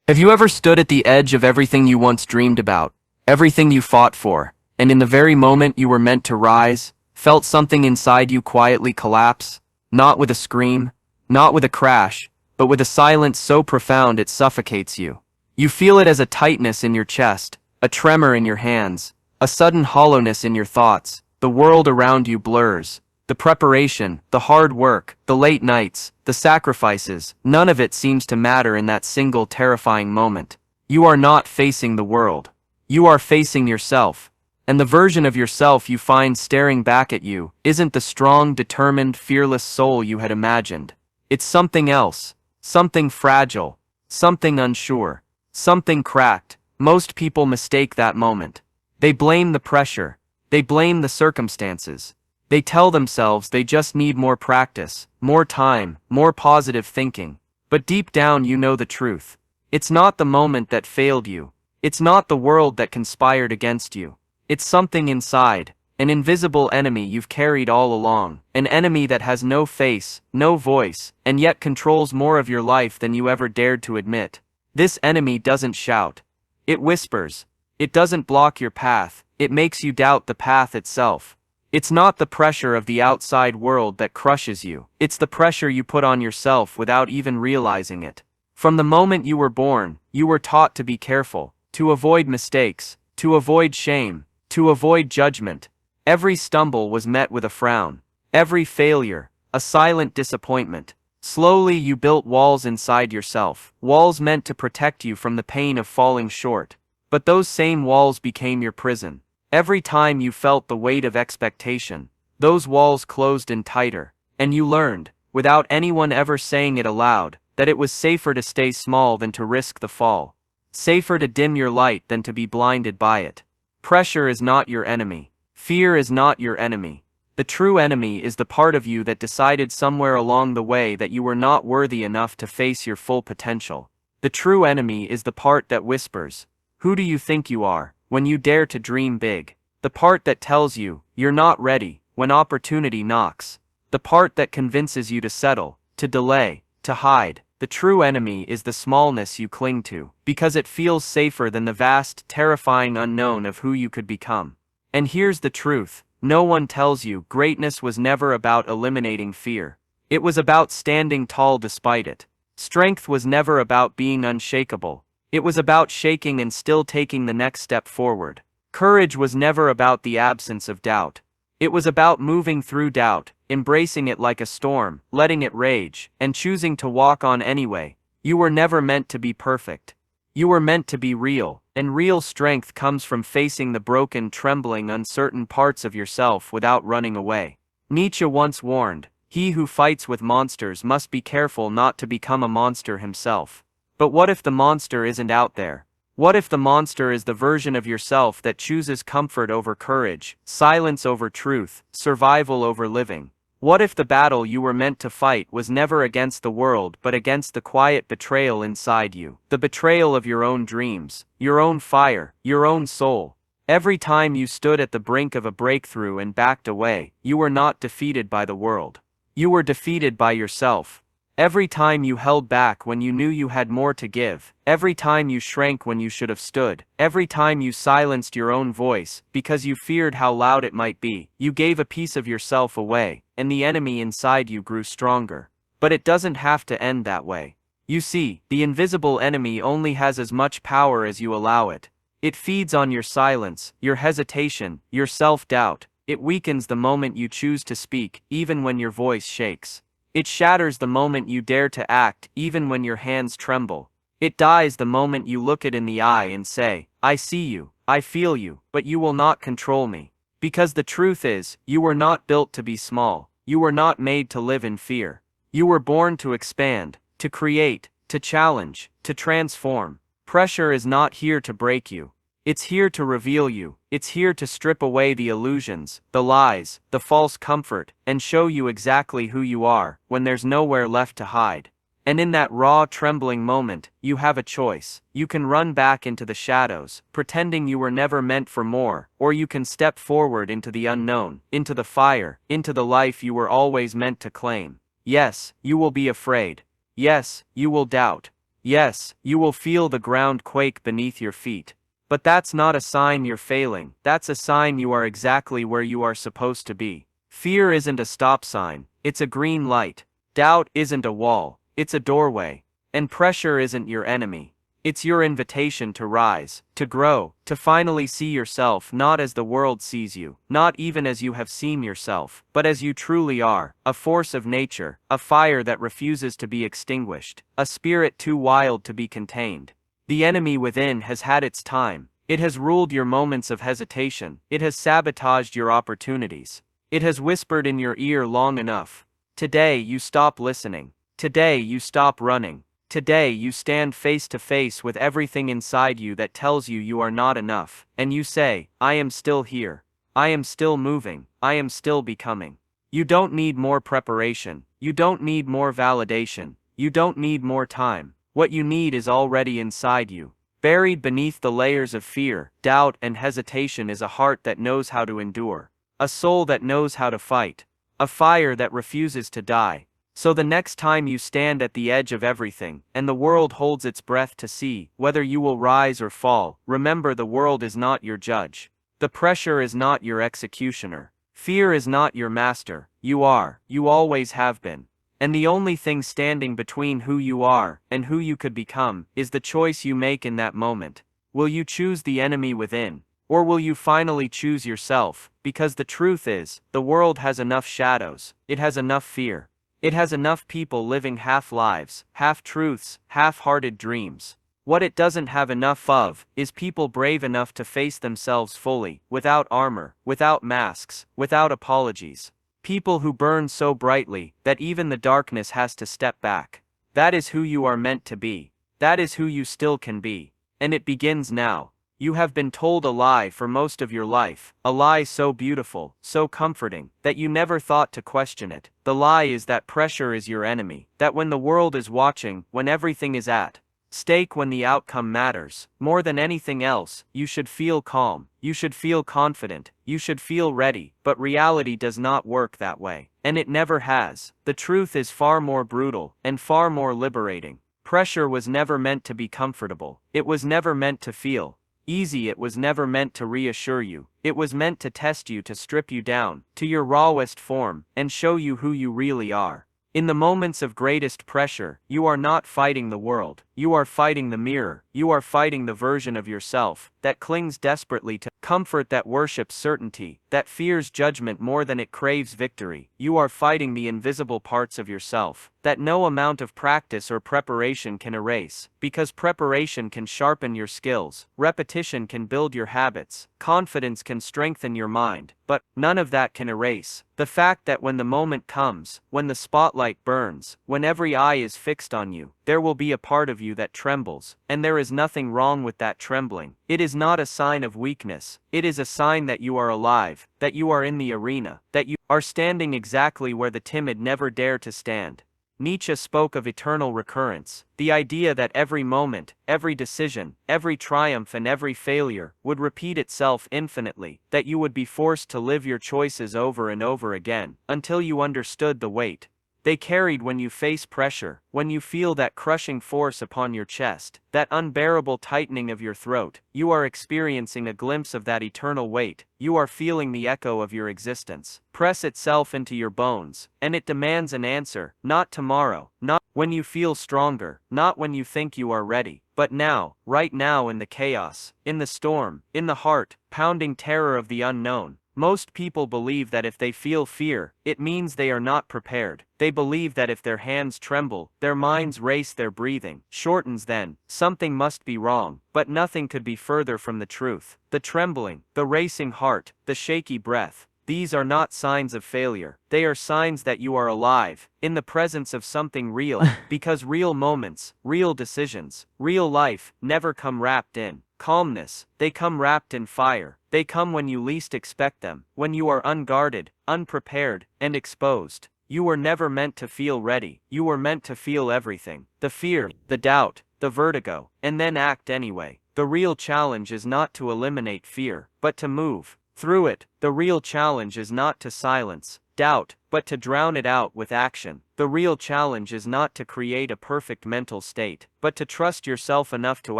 Have you ever stood at the edge of everything you once dreamed about, everything you fought for, and in the very moment you were meant to rise, felt something inside you quietly collapse? Not with a scream, not with a crash, but with a silence so profound it suffocates you. You feel it as a tightness in your chest, a tremor in your hands, a sudden hollowness in your thoughts. The world around you blurs. The preparation, the hard work, the late nights, the sacrifices, none of it seems to matter in that single terrifying moment. You are not facing the world. You are facing yourself. And the version of yourself you find staring back at you isn't the strong, determined, fearless soul you had imagined. It's something else, something fragile, something unsure, something cracked. Most people mistake that moment. They blame the pressure. They blame the circumstances. They tell themselves they just need more practice, more time, more positive thinking. But deep down you know the truth. It's not the moment that failed you. It's not the world that conspired against you. It's something inside, an invisible enemy you've carried all along, an enemy that has no face, no voice, and yet controls more of your life than you ever dared to admit. This enemy doesn't shout. It whispers. It doesn't block your path. It makes you doubt the path itself. It's not the pressure of the outside world that crushes you. It's the pressure you put on yourself without even realizing it. From the moment you were born, you were taught to be careful, to avoid mistakes, to avoid shame, to avoid judgment. Every stumble was met with a frown. Every failure, a silent disappointment. Slowly you built walls inside yourself, walls meant to protect you from the pain of falling short. But those same walls became your prison. Every time you felt the weight of expectation, those walls closed in tighter, and you learned, without anyone ever saying it aloud, that it was safer to stay small than to risk the fall. Safer to dim your light than to be blinded by it. Pressure is not your enemy. Fear is not your enemy. The true enemy is the part of you that decided somewhere along the way that you were not worthy enough to face your full potential. The true enemy is the part that whispers, "Who do you think you are?" when you dare to dream big. The part that tells you, you're not ready, when opportunity knocks. The part that convinces you to settle, to delay, to hide. The true enemy is the smallness you cling to, because it feels safer than the vast, terrifying unknown of who you could become. And here's the truth, no one tells you greatness was never about eliminating fear. It was about standing tall despite it. Strength was never about being unshakable. It was about shaking and still taking the next step forward. Courage was never about the absence of doubt. It was about moving through doubt, embracing it like a storm, letting it rage, and choosing to walk on anyway. You were never meant to be perfect. You were meant to be real, and real strength comes from facing the broken, trembling, uncertain parts of yourself without running away. Nietzsche once warned, "He who fights with monsters must be careful not to become a monster himself." But what if the monster isn't out there? What if the monster is the version of yourself that chooses comfort over courage, silence over truth, survival over living? What if the battle you were meant to fight was never against the world but against the quiet betrayal inside you, the betrayal of your own dreams, your own fire, your own soul? Every time you stood at the brink of a breakthrough and backed away, you were not defeated by the world. You were defeated by yourself. Every time you held back when you knew you had more to give, every time you shrank when you should have stood, every time you silenced your own voice because you feared how loud it might be, you gave a piece of yourself away, and the enemy inside you grew stronger. But it doesn't have to end that way. You see, the invisible enemy only has as much power as you allow it. It feeds on your silence, your hesitation, your self-doubt. It weakens the moment you choose to speak, even when your voice shakes. It shatters the moment you dare to act, even when your hands tremble. It dies the moment you look it in the eye and say, "I see you, I feel you, but you will not control me." Because the truth is, you were not built to be small. You were not made to live in fear. You were born to expand, to create, to challenge, to transform. Pressure is not here to break you. It's here to reveal you. It's here to strip away the illusions, the lies, the false comfort, and show you exactly who you are, when there's nowhere left to hide. And in that raw, trembling moment, you have a choice. You can run back into the shadows, pretending you were never meant for more, or you can step forward into the unknown, into the fire, into the life you were always meant to claim. Yes, you will be afraid. Yes, you will doubt. Yes, you will feel the ground quake beneath your feet. But that's not a sign you're failing, that's a sign you are exactly where you are supposed to be. Fear isn't a stop sign, it's a green light. Doubt isn't a wall, it's a doorway. And pressure isn't your enemy. It's your invitation to rise, to grow, to finally see yourself not as the world sees you, not even as you have seen yourself, but as you truly are, a force of nature, a fire that refuses to be extinguished, a spirit too wild to be contained. The enemy within has had its time. It has ruled your moments of hesitation. It has sabotaged your opportunities. It has whispered in your ear long enough. Today you stop listening. Today you stop running. Today you stand face to face with everything inside you that tells you you are not enough, and you say, I am still here. I am still moving. I am still becoming. You don't need more preparation. You don't need more validation. You don't need more time. What you need is already inside you. Buried beneath the layers of fear, doubt, and hesitation is a heart that knows how to endure, a soul that knows how to fight, a fire that refuses to die. So the next time you stand at the edge of everything, and the world holds its breath to see whether you will rise or fall, remember the world is not your judge. The pressure is not your executioner. Fear is not your master. You are, you always have been. And the only thing standing between who you are and who you could become is the choice you make in that moment. Will you choose the enemy within? Or will you finally choose yourself? Because the truth is, the world has enough shadows. It has enough fear. It has enough people living half-lives, half-truths, half-hearted dreams. What it doesn't have enough of is people brave enough to face themselves fully, without armor, without masks, without apologies. People who burn so brightly that even the darkness has to step back. That is who you are meant to be. That is who you still can be. And it begins now. You have been told a lie for most of your life, a lie so beautiful, so comforting, that you never thought to question it. The lie is that pressure is your enemy, that when the world is watching, when everything is at stake, when the outcome matters, more than anything else, you should feel calm, you should feel confident, you should feel ready, but reality does not work that way. And it never has. The truth is far more brutal, and far more liberating. Pressure was never meant to be comfortable. It was never meant to feel easy. It was never meant to reassure you. It was meant to test you, to strip you down to your rawest form, and show you who you really are. In the moments of greatest pressure, you are not fighting the world. You are fighting the mirror. You are fighting the version of yourself that clings desperately to comfort, that worships certainty, that fears judgment more than it craves victory. You are fighting the invisible parts of yourself that no amount of practice or preparation can erase, because preparation can sharpen your skills, repetition can build your habits, confidence can strengthen your mind, but none of that can erase the fact that when the moment comes, when the spotlight burns, when every eye is fixed on you, there will be a part of you that trembles, and there is nothing wrong with that trembling. It is not a sign of weakness. It is a sign that you are alive, that you are in the arena, that you are standing exactly where the timid never dare to stand. Nietzsche spoke of eternal recurrence, the idea that every moment, every decision, every triumph and every failure would repeat itself infinitely, that you would be forced to live your choices over and over again, until you understood the weight they carried. When you face pressure, when you feel that crushing force upon your chest, that unbearable tightening of your throat, you are experiencing a glimpse of that eternal weight. You are feeling the echo of your existence press itself into your bones, and it demands an answer, not tomorrow, not when you feel stronger, not when you think you are ready, but now, right now, in the chaos, in the storm, in the heart-pounding terror of the unknown. Most people believe that if they feel fear, it means they are not prepared. They believe that if their hands tremble, their minds race, their breathing shortens, then something must be wrong. But nothing could be further from the truth. The trembling, the racing heart, the shaky breath, these are not signs of failure. They are signs that you are alive, in the presence of something real, because real moments, real decisions, real life, never come wrapped in calmness. They come wrapped in fire. They come when you least expect them, when you are unguarded, unprepared, and exposed. You were never meant to feel ready. You were meant to feel everything. The fear, the doubt, the vertigo, and then act anyway. The real challenge is not to eliminate fear, but to move Through it, the real challenge is not to silence doubt, but to drown it out with action. The real challenge is not to create a perfect mental state, but to trust yourself enough to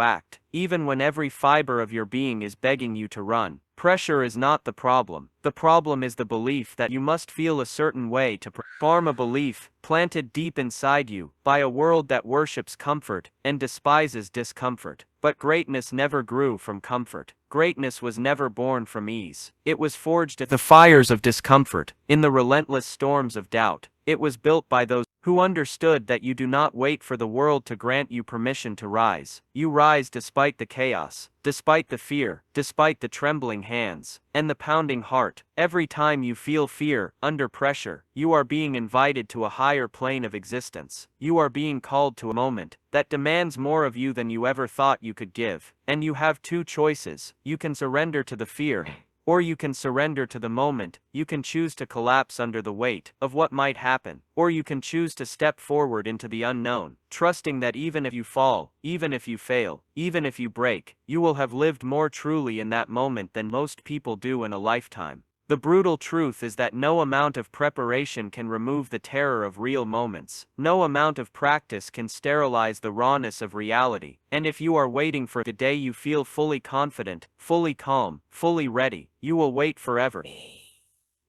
act, even when every fiber of your being is begging you to run. Pressure is not the problem. The problem is the belief that you must feel a certain way to perform, a belief planted deep inside you by a world that worships comfort and despises discomfort. But greatness never grew from comfort. Greatness was never born from ease. It was forged at the fires of discomfort, in the relentless storms of doubt. It was built by those who understood that you do not wait for the world to grant you permission to rise. You rise despite the chaos, despite the fear, despite the trembling hands, and the pounding heart. Every time you feel fear, under pressure, you are being invited to a higher plane of existence. You are being called to a moment that demands more of you than you ever thought you could give. And you have two choices. You can surrender to the fear, or you can surrender to the moment. You can choose to collapse under the weight of what might happen, or you can choose to step forward into the unknown, trusting that even if you fall, even if you fail, even if you break, you will have lived more truly in that moment than most people do in a lifetime. The brutal truth is that no amount of preparation can remove the terror of real moments. No amount of practice can sterilize the rawness of reality. And if you are waiting for the day you feel fully confident, fully calm, fully ready, you will wait forever.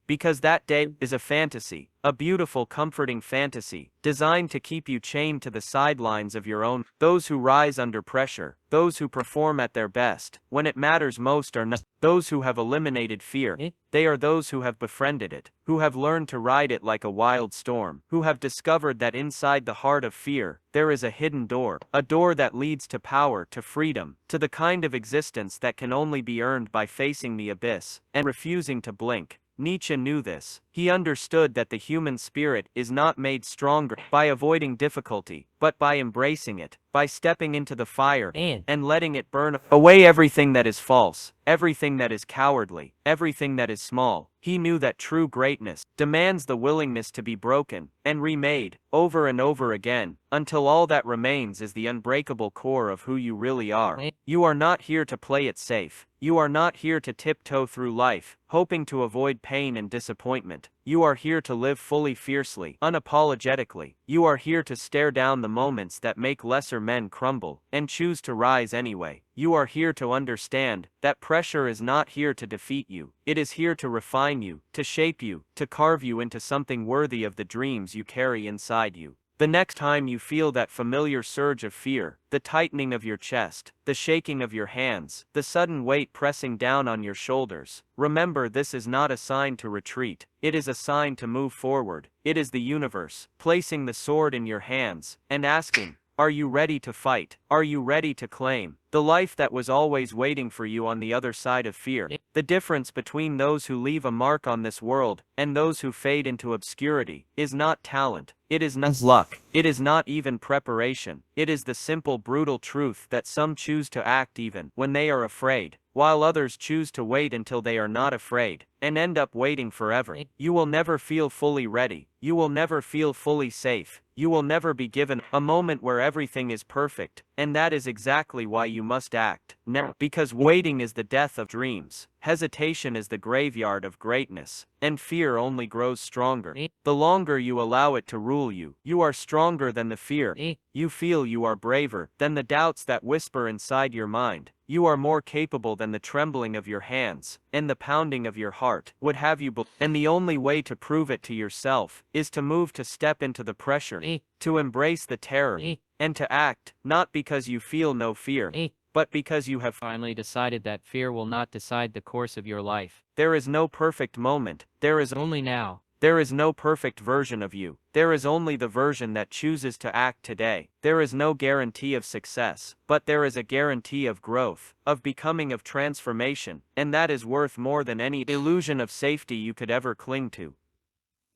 Because that day is a fantasy, a beautiful, comforting fantasy, designed to keep you chained to the sidelines of your own. Those who rise under pressure, those who perform at their best, when it matters most, are not those who have eliminated fear. They are those who have befriended it, who have learned to ride it like a wild storm, who have discovered that inside the heart of fear, there is a hidden door, a door that leads to power, to freedom, to the kind of existence that can only be earned by facing the abyss and refusing to blink. Nietzsche knew this. He understood that the human spirit is not made stronger by avoiding difficulty, but by embracing it, by stepping into the fire and letting it burn away everything that is false, everything that is cowardly, everything that is small. He knew that true greatness demands the willingness to be broken and remade over and over again, until all that remains is the unbreakable core of who you really are. You are not here to play it safe. You are not here to tiptoe through life, hoping to avoid pain and disappointment. You are here to live fully, fiercely, unapologetically. You are here to stare down the moments that make lesser men crumble, and choose to rise anyway. You are here to understand that pressure is not here to defeat you. It is here to refine you, to shape you, to carve you into something worthy of the dreams you carry inside you. The next time you feel that familiar surge of fear, the tightening of your chest, the shaking of your hands, the sudden weight pressing down on your shoulders, remember, this is not a sign to retreat. It is a sign to move forward. It is the universe placing the sword in your hands and asking, are you ready to fight? Are you ready to claim the life that was always waiting for you on the other side of fear? The difference between those who leave a mark on this world and those who fade into obscurity is not talent. It is not luck. It is not even preparation. It is the simple, brutal truth that some choose to act even when they are afraid, while others choose to wait until they are not afraid, and end up waiting forever. You will never feel fully ready. You will never feel fully safe. You will never be given a moment where everything is perfect, and that is exactly why you must act now. Because waiting is the death of dreams, hesitation is the graveyard of greatness, and fear only grows stronger. The longer you allow it to rule you, you are stronger than the fear. You feel you are braver than the doubts that whisper inside your mind. You are more capable than the trembling of your hands and the pounding of your heart would have you believe. And the only way to prove it to yourself is to move, to step into the pressure, to embrace the terror, and to act, not because you feel no fear, but because you have finally decided that fear will not decide the course of your life. There is no perfect moment. There is only now. There is no perfect version of you. There is only the version that chooses to act today. There is no guarantee of success, but there is a guarantee of growth, of becoming, of transformation, and that is worth more than any illusion of safety you could ever cling to.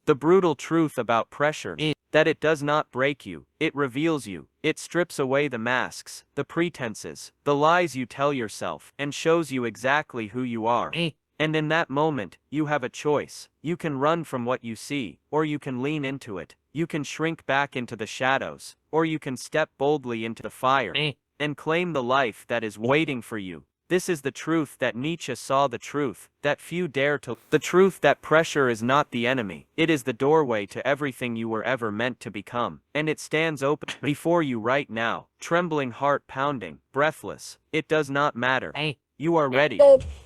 The brutal truth about pressure is that it does not break you, it reveals you. It strips away the masks, the pretenses, the lies you tell yourself, and shows you exactly who you are. And in that moment, you have a choice. You can run from what you see, or you can lean into it. You can shrink back into the shadows, or you can step boldly into the fire and claim the life that is waiting for you. This is the truth that Nietzsche saw, the truth that few dare to, the truth that pressure is not the enemy. It is the doorway to everything you were ever meant to become, and it stands open before you right now, trembling, heart pounding, breathless. It does not matter. You are ready.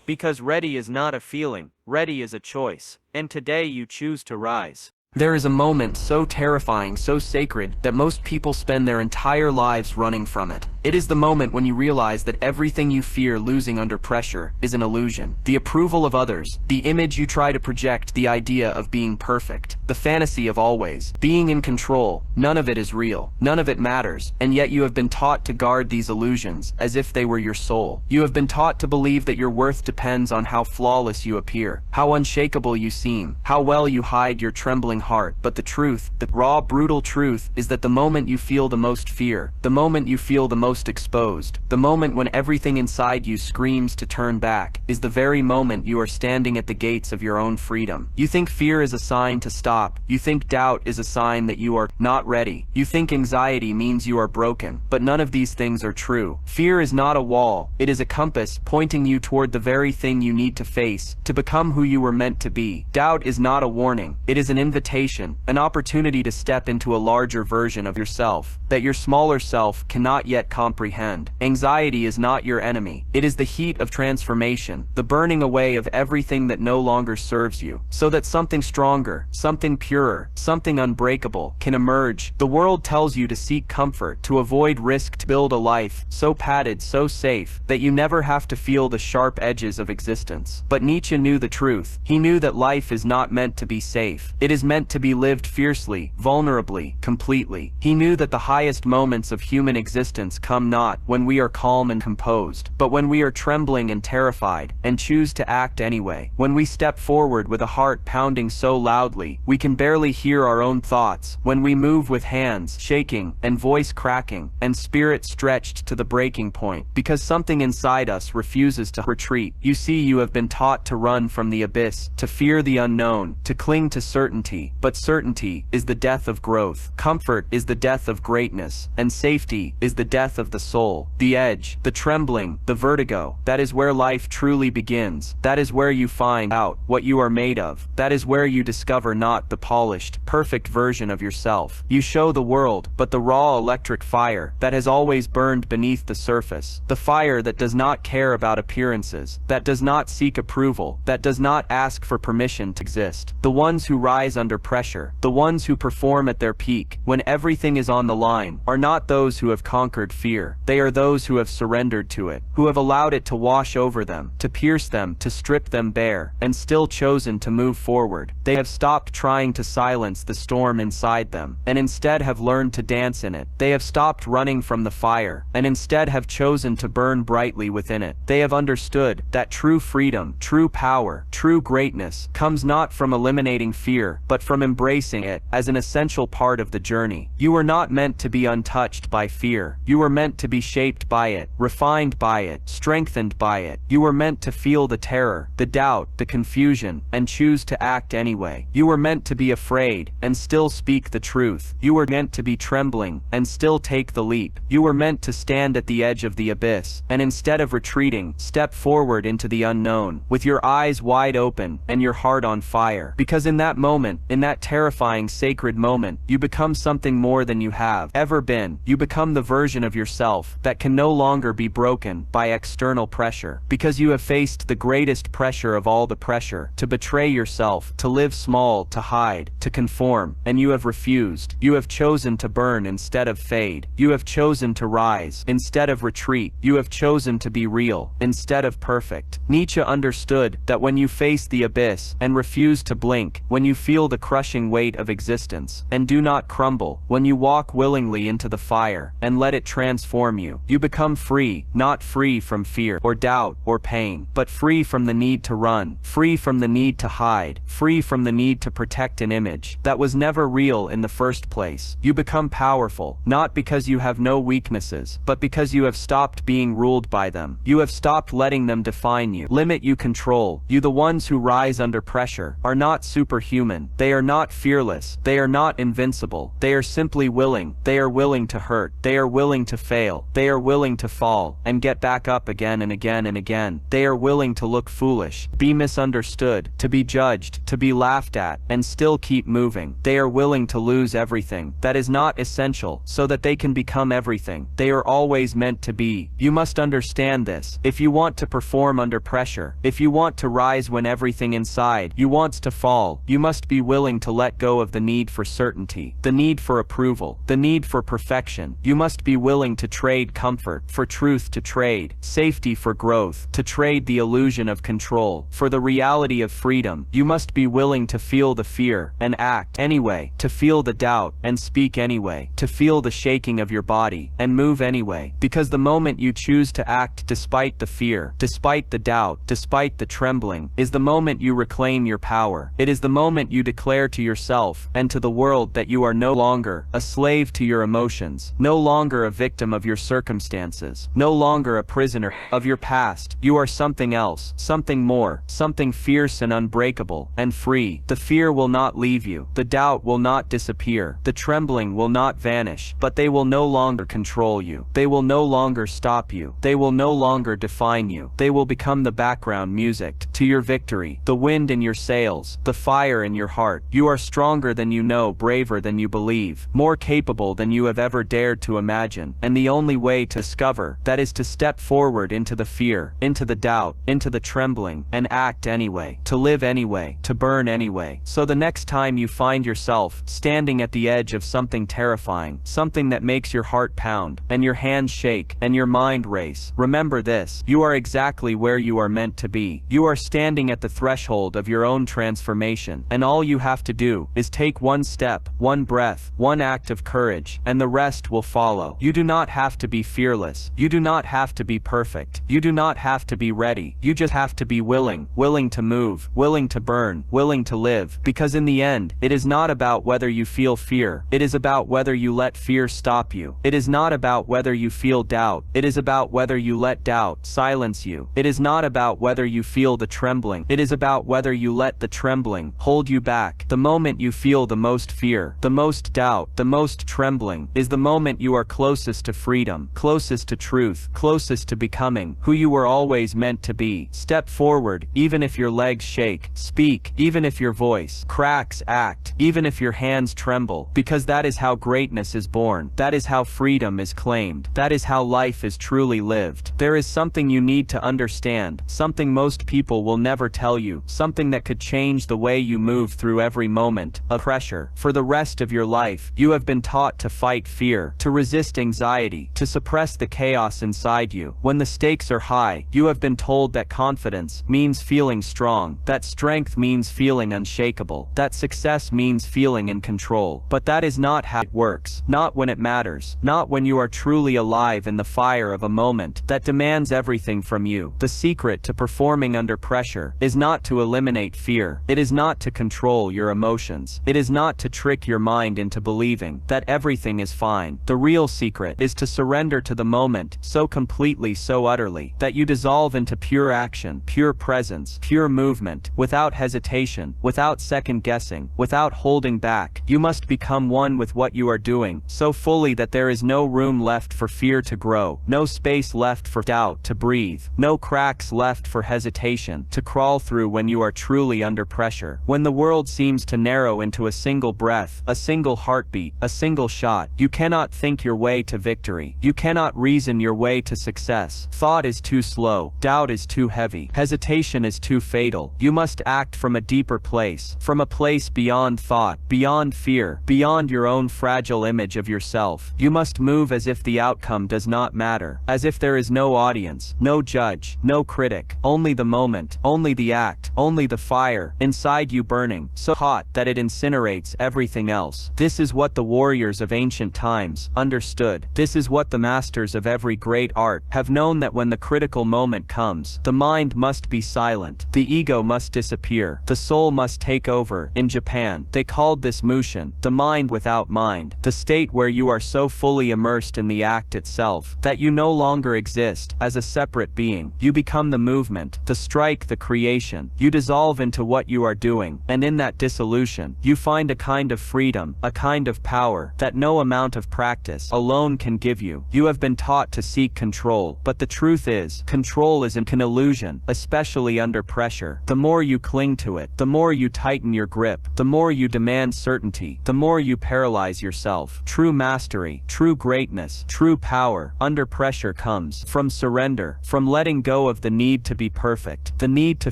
Because ready is not a feeling, ready is a choice, and today you choose to rise. There is a moment so terrifying, so sacred, that most people spend their entire lives running from it. It is the moment when you realize that everything you fear losing under pressure is an illusion. The approval of others, the image you try to project, the idea of being perfect, the fantasy of always being in control, none of it is real, none of it matters, and yet you have been taught to guard these illusions as if they were your soul. You have been taught to believe that your worth depends on how flawless you appear, how unshakable you seem, how well you hide your trembling heart. But the truth, the raw, brutal truth, is that the moment you feel the most fear, the moment you feel the most exposed, the moment when everything inside you screams to turn back, is the very moment you are standing at the gates of your own freedom. You think fear is a sign to stop. You think doubt is a sign that you are not ready. You think anxiety means you are broken. But none of these things are true. Fear is not a wall. It is a compass pointing you toward the very thing you need to face, to become who you were meant to be. Doubt is not a warning. It is an invitation, an opportunity to step into a larger version of yourself that your smaller self cannot yet comprehend. Anxiety is not your enemy. It is the heat of transformation, the burning away of everything that no longer serves you, so that something stronger, something purer, something unbreakable can emerge. The world tells you to seek comfort, to avoid risk, to build a life so padded, so safe, that you never have to feel the sharp edges of existence. But Nietzsche knew the truth. He knew that life is not meant to be safe. It is meant to be lived fiercely, vulnerably, completely. He knew that the highest moments of human existence come not when we are calm and composed, but when we are trembling and terrified, and choose to act anyway. When we step forward with a heart pounding so loudly, we can barely hear our own thoughts. When we move with hands shaking, and voice cracking, and spirit stretched to the breaking point, because something inside us refuses to retreat. You see, you have been taught to run from the abyss, to fear the unknown, to cling to certainty, but certainty is the death of growth. Comfort is the death of greatness, and safety is the death of the soul. The edge, the trembling, the vertigo, that is where life truly begins. That is where you find out what you are made of. That is where you discover not the polished, perfect version of yourself you show the world, but the raw electric fire that has always burned beneath the surface. The fire that does not care about appearances, that does not seek approval, that does not ask for permission to exist. The ones who rise under pressure, the ones who perform at their peak, when everything is on the line, are not those who have conquered fear. They are those who have surrendered to it, who have allowed it to wash over them, to pierce them, to strip them bare, and still chosen to move forward. They have stopped trying to silence the storm inside them, and instead have learned to dance in it. They have stopped running from the fire, and instead have chosen to burn brightly within it. They have understood that true freedom, true power, true greatness comes not from eliminating fear, but from embracing it as an essential part of the journey. You were not meant to be untouched by fear. You were meant to be shaped by it, refined by it, strengthened by it. You were meant to feel the terror, the doubt, the confusion, and choose to act anyway. You were meant to be afraid, and still speak the truth. You were meant to be trembling, and still take the leap. You were meant to stand at the edge of the abyss, and instead of retreating, step forward into the unknown, with your eyes wide open, and your heart on fire. Because in that moment, in that terrifying sacred moment, you become something more than you have ever been. You become the version of yourself that can no longer be broken by external pressure. Because you have faced the greatest pressure of all the pressure, to betray yourself, to live small, to hide, to conform, and you have refused. You have chosen to burn instead of fade. You have chosen to rise instead of retreat. You have chosen to be real instead of perfect. Nietzsche understood that when you face the abyss and refuse to blink, when you feel the crushing weight of existence and do not crumble, when you walk willingly into the fire and let it transform you, you become free, not free from fear or doubt or pain, but free from the need to run, free from the need to hide, free from the need to protect an image that was never real in the first place. You become powerful, not because you have no weaknesses, but because you have stopped being ruled by them. You have stopped letting them define you, limit you, control you. The ones who rise under pressure are not superhuman. They are not fearless. They are not invincible. They are simply willing. They are willing to hurt. They are willing to fail. They are willing to fall, and get back up again and again and again. They are willing to look foolish, be misunderstood, to be judged, to be laughed at, and still keep moving. They are willing to lose everything that is not essential, so that they can become everything they are always meant to be. You must understand this. If you want to perform under pressure, if you want to rise when everything inside you wants to fall, you must be willing to let go of the need for certainty, the need for approval, the need for perfection. You must be willing to trade comfort for truth, to trade safety for growth, to trade the illusion of control for the reality of freedom. You must be willing to feel the fear and act anyway, to feel the doubt and speak anyway, to feel the shaking of your body and move anyway, because the moment you choose to act despite the fear, despite the doubt, despite the trembling, is the moment you reclaim your power. It is the moment you declare to yourself and to the world that you are no longer a slave to your emotions, no longer a victim of your circumstances, no longer a prisoner of your past. You are something else, something more, something fierce and unbreakable and free. The fear will not leave you, the doubt will not disappear, the trembling will not vanish, but they will no longer control you. They will no longer stop you. They will no longer define you. They will become the background music to your victory, the wind in your sails, the fire in your heart. You are stronger than you know, braver than you believe, more capable than you have ever dared to imagine, and the only way to discover that is to step forward into the fear, into the doubt, into the trembling, and act anyway, to live anyway, to burn anyway. So the next time you find yourself standing at the edge of something terrifying, something that makes your heart pound, and your hands shake, and your mind race, remember this: you are exactly where you are meant to be. You are standing at the threshold of your own transformation, and all you have to do is take one step, one breath, one act of courage, and the rest will follow. You do not have to be fearless. You do not have to be perfect. You do not have to be ready. You just have to be willing, willing to move, willing to burn, willing to live, because in the end, it is not about whether you feel fear. It is about whether you let fear stop you. It is not about whether you feel doubt. It is about whether you let doubt silence you. It is not about whether you feel the trembling. It is about whether you let the trembling hold you back. The moment you feel the most fear, the most doubt, the most trembling, is the moment you are closest to freedom, closest to truth, closest to becoming who you were always meant to be. Step forward, even if your legs shake. Speak, even if your voice cracks. Act, even if your hands tremble, because that is how greatness is born. That is how freedom is claimed. That is how life is truly lived. There is something you need to understand, something most people will never tell you, something that could change the way you move through every moment of pressure. For the rest of your life, you have been taught to fight fear, to resist anxiety, to suppress the chaos inside you. When the stakes are high, you have been told that confidence means feeling strong, that strength means feeling unshakable, that success means feeling in control. But that is not how it works. Not when it matters. Not when you are truly alive in the fire of a moment that demands everything from you. The secret to performing under pressure is not to eliminate fear. It is not to control your emotions. It is not to trick your mind into believing that everything is fine. The real secret is to surrender to the moment so completely, so utterly, that you dissolve into pure action, pure presence, pure movement, without hesitation, without second guessing, without holding back. You must become one with what you are doing, so fully that there is no room left for fear to grow, no space left for doubt to breathe, no cracks left for hesitation to crawl through when you are truly under pressure. When the world seems to narrow into a single breath, a single heartbeat, a single shot, you cannot think your way to victory. You cannot reason your way to success. Thought is too slow. Doubt is too heavy. Hesitation is too fatal. You must act from a deeper place, from a place beyond thought, beyond fear, beyond your own fragile image of yourself. You must move as if the outcome does not matter, as if there is no audience, no judge, no critic, only the moment, only the act, only the fire inside you burning, so hot that it incinerates everything else. This is what the warriors of ancient times understood. This is what the masters of every great art have known, that when the critical moment comes, the mind must be silent, the ego must disappear, the soul must take over. In Japan, they called this mushin, the mind without mind, the state where you are so fully immersed in the act itself that you no longer exist as a separate being. You become the movement, the strike, the creation. You dissolve into what you are doing, and in that dissolution, you find a kind of freedom, a kind of power that no amount of practice alone can can give you. You have been taught to seek control, but the truth is, control is an illusion, especially under pressure. The more you cling to it, the more you tighten your grip, the more you demand certainty, the more you paralyze yourself. True mastery, true greatness, true power, under pressure comes from surrender, from letting go of the need to be perfect, the need to